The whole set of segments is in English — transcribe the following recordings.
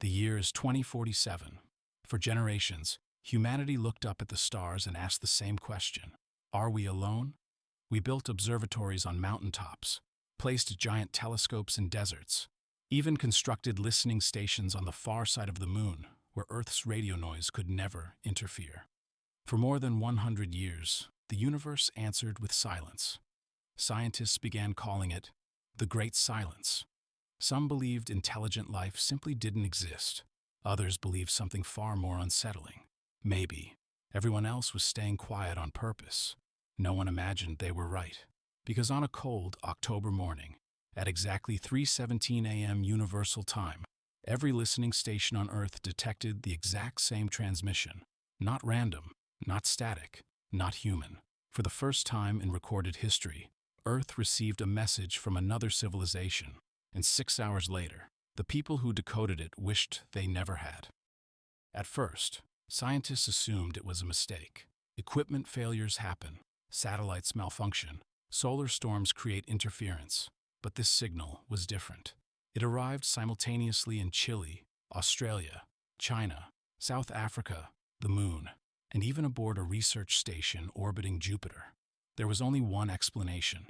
The year is 2047. For generations, humanity looked up at the stars and asked the same question. Are we alone? We built observatories on mountaintops, placed giant telescopes in deserts, even constructed listening stations on the far side of the moon, where Earth's radio noise could never interfere. For more than 100 years, the universe answered with silence. Scientists began calling it the Great Silence. Some believed intelligent life simply didn't exist. Others believed something far more unsettling. Maybe everyone else was staying quiet on purpose. No one imagined they were right. Because on a cold October morning, at exactly 3:17 a.m. Universal Time, every listening station on Earth detected the exact same transmission. Not random, not static, not human. For the first time in recorded history, Earth received a message from another civilization, and 6 hours later, the people who decoded it wished they never had. At first, scientists assumed it was a mistake. Equipment failures happen, satellites malfunction, solar storms create interference. But this signal was different. It arrived simultaneously in Chile, Australia, China, South Africa, the Moon, and even aboard a research station orbiting Jupiter. There was only one explanation.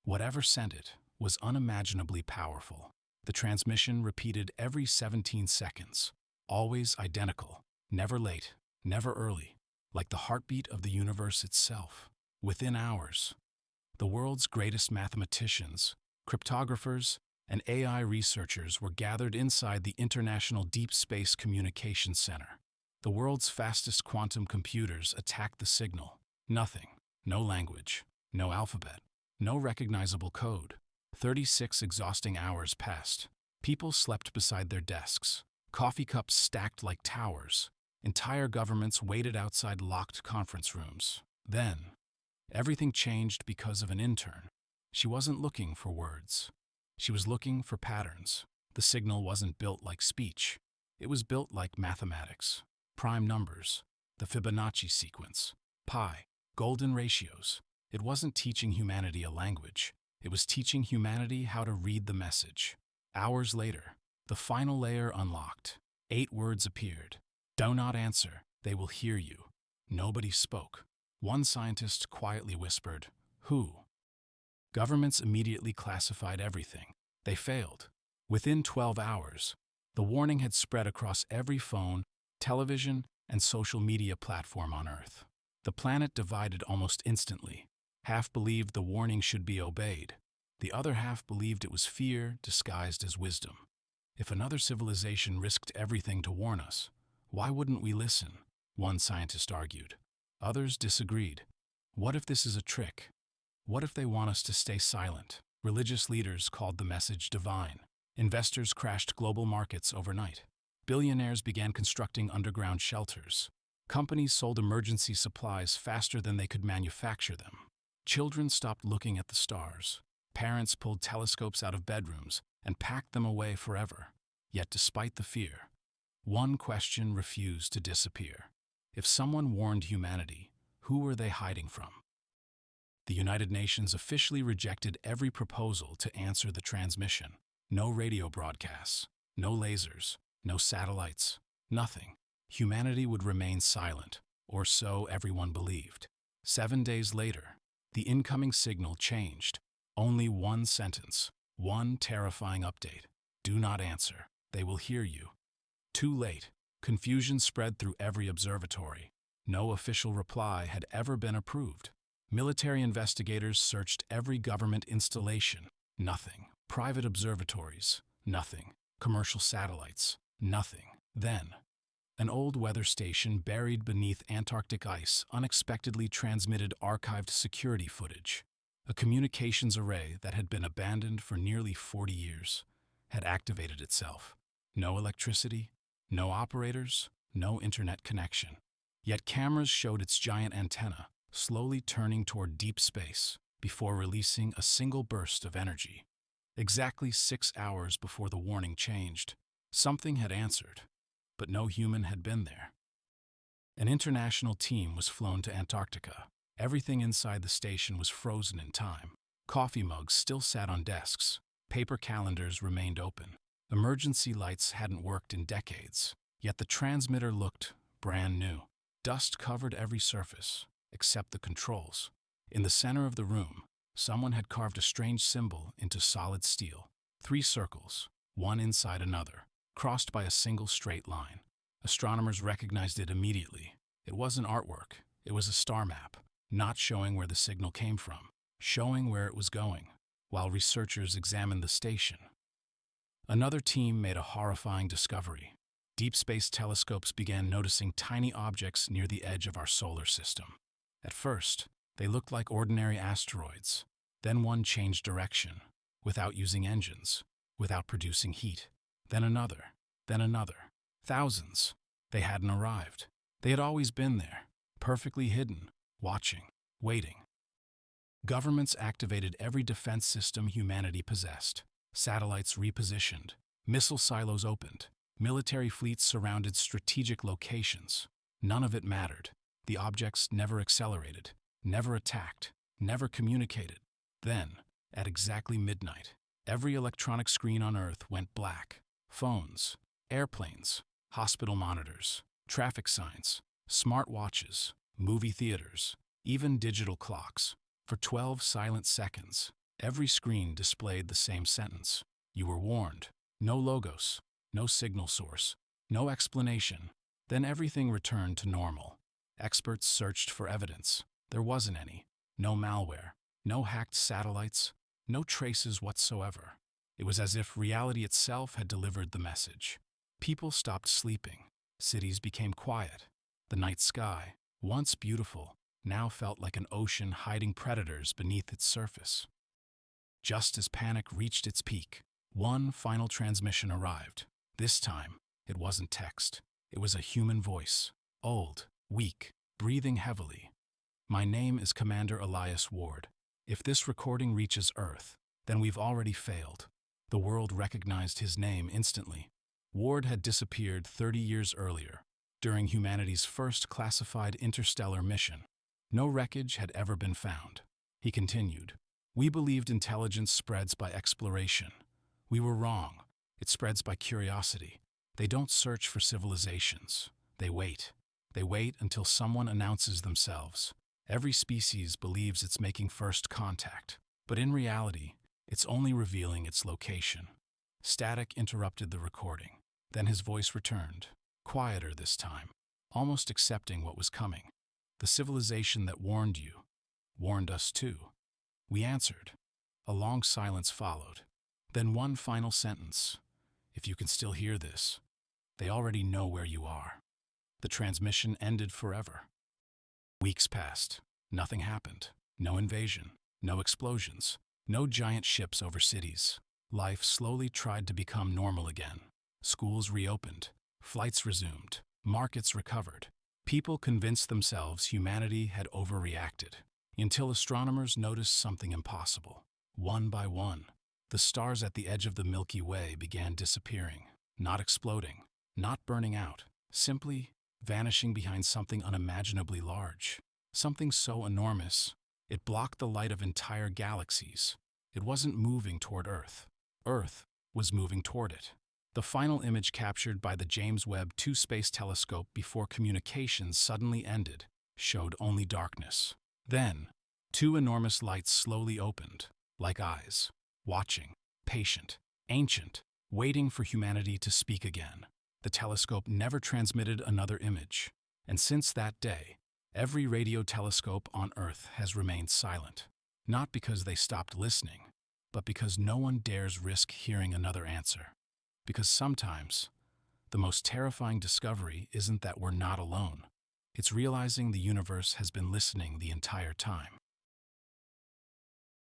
Whatever sent it was unimaginably powerful. The transmission repeated every 17 seconds, always identical, never late, never early, like the heartbeat of the universe itself. Within hours, the world's greatest mathematicians, cryptographers, and AI researchers were gathered inside the International Deep Space Communications Center. The world's fastest quantum computers attacked the signal. Nothing, no language, no alphabet, no recognizable code. 36 exhausting hours passed. People slept beside their desks, coffee cups stacked like towers. Entire governments waited outside locked conference rooms. Then, everything changed because of an intern. She wasn't looking for words. She was looking for patterns. The signal wasn't built like speech. It was built like mathematics. Prime numbers, the Fibonacci sequence, pi, golden ratios. It wasn't teaching humanity a language. It was teaching humanity how to read the message. Hours later, the final layer unlocked. 8 words appeared. Do not answer. They will hear you. Nobody spoke. One scientist quietly whispered, "Who?" Governments immediately classified everything. They failed. Within 12 hours, the warning had spread across every phone, television, and social media platform on Earth. The planet divided almost instantly. Half believed the warning should be obeyed. The other half believed it was fear disguised as wisdom. If another civilization risked everything to warn us, why wouldn't we listen? One scientist argued. Others disagreed. What if this is a trick? What if they want us to stay silent? Religious leaders called the message divine. Investors crashed global markets overnight. Billionaires began constructing underground shelters. Companies sold emergency supplies faster than they could manufacture them. Children stopped looking at the stars. Parents pulled telescopes out of bedrooms and packed them away forever. Yet despite the fear, one question refused to disappear. If someone warned humanity, who were they hiding from? The United Nations officially rejected every proposal to answer the transmission. No radio broadcasts, no lasers, no satellites, nothing. Humanity would remain silent, or so everyone believed. 7 days later, the incoming signal changed. Only one sentence, one terrifying update. Do not answer. They will hear you. Too late. Confusion spread through every observatory. No official reply had ever been approved. Military investigators searched every government installation. Nothing. Private observatories. Nothing. Commercial satellites. Nothing. Then, an old weather station buried beneath Antarctic ice unexpectedly transmitted archived security footage. A communications array that had been abandoned for nearly 40 years had activated itself. No electricity, no operators, no internet connection. Yet cameras showed its giant antenna, slowly turning toward deep space before releasing a single burst of energy. Exactly 6 hours before the warning changed, something had answered, but no human had been there. An international team was flown to Antarctica. Everything inside the station was frozen in time. Coffee mugs still sat on desks. Paper calendars remained open. Emergency lights hadn't worked in decades, yet the transmitter looked brand new. Dust covered every surface, except the controls. In the center of the room, someone had carved a strange symbol into solid steel. 3 circles, one inside another, crossed by a single straight line. Astronomers recognized it immediately. It wasn't artwork, it was a star map, not showing where the signal came from, showing where it was going, while researchers examined the station. Another team made a horrifying discovery. Deep space telescopes began noticing tiny objects near the edge of our solar system. At first, they looked like ordinary asteroids. Then one changed direction, without using engines, without producing heat. Then another. Thousands. They hadn't arrived. They had always been there, perfectly hidden, watching, waiting. Governments activated every defense system humanity possessed. Satellites repositioned, missile silos opened, military fleets surrounded strategic locations. None of it mattered. The objects never accelerated, never attacked, never communicated. Then, at exactly midnight, every electronic screen on Earth went black. Phones, airplanes, hospital monitors, traffic signs, smart watches, movie theaters, even digital clocks. For 12 silent seconds, every screen displayed the same sentence. You were warned. No logos, no signal source, no explanation. Then everything returned to normal. Experts searched for evidence. There wasn't any. No malware, no hacked satellites, no traces whatsoever. It was as if reality itself had delivered the message. People stopped sleeping. Cities became quiet. The night sky, once beautiful, now felt like an ocean hiding predators beneath its surface. Just as panic reached its peak, one final transmission arrived. This time, it wasn't text. It was a human voice, old, weak, breathing heavily. My name is Commander Elias Ward. If this recording reaches Earth, then we've already failed. The world recognized his name instantly. Ward had disappeared 30 years earlier, during humanity's first classified interstellar mission. No wreckage had ever been found. He continued, "We believed intelligence spreads by exploration. We were wrong. It spreads by curiosity. They don't search for civilizations. They wait. They wait until someone announces themselves. Every species believes it's making first contact, but in reality, it's only revealing its location." Static interrupted the recording. Then his voice returned, quieter this time, almost accepting what was coming. "The civilization that warned you, warned us too." We answered. A long silence followed. Then one final sentence. "If you can still hear this, they already know where you are." The transmission ended forever. Weeks passed. Nothing happened. No invasion, no explosions, no giant ships over cities. Life slowly tried to become normal again. Schools reopened. Flights resumed. Markets recovered. People convinced themselves humanity had overreacted, until astronomers noticed something impossible. One by one, the stars at the edge of the Milky Way began disappearing, not exploding, not burning out, simply vanishing behind something unimaginably large, something so enormous, it blocked the light of entire galaxies. It wasn't moving toward Earth. Earth was moving toward it. The final image captured by the James Webb Space Telescope before communications suddenly ended showed only darkness. Then, 2 enormous lights slowly opened, like eyes, watching, patient, ancient, waiting for humanity to speak again. The telescope never transmitted another image, and since that day, every radio telescope on Earth has remained silent, not because they stopped listening, but because no one dares risk hearing another answer. Because sometimes, the most terrifying discovery isn't that we're not alone. It's realizing the universe has been listening the entire time.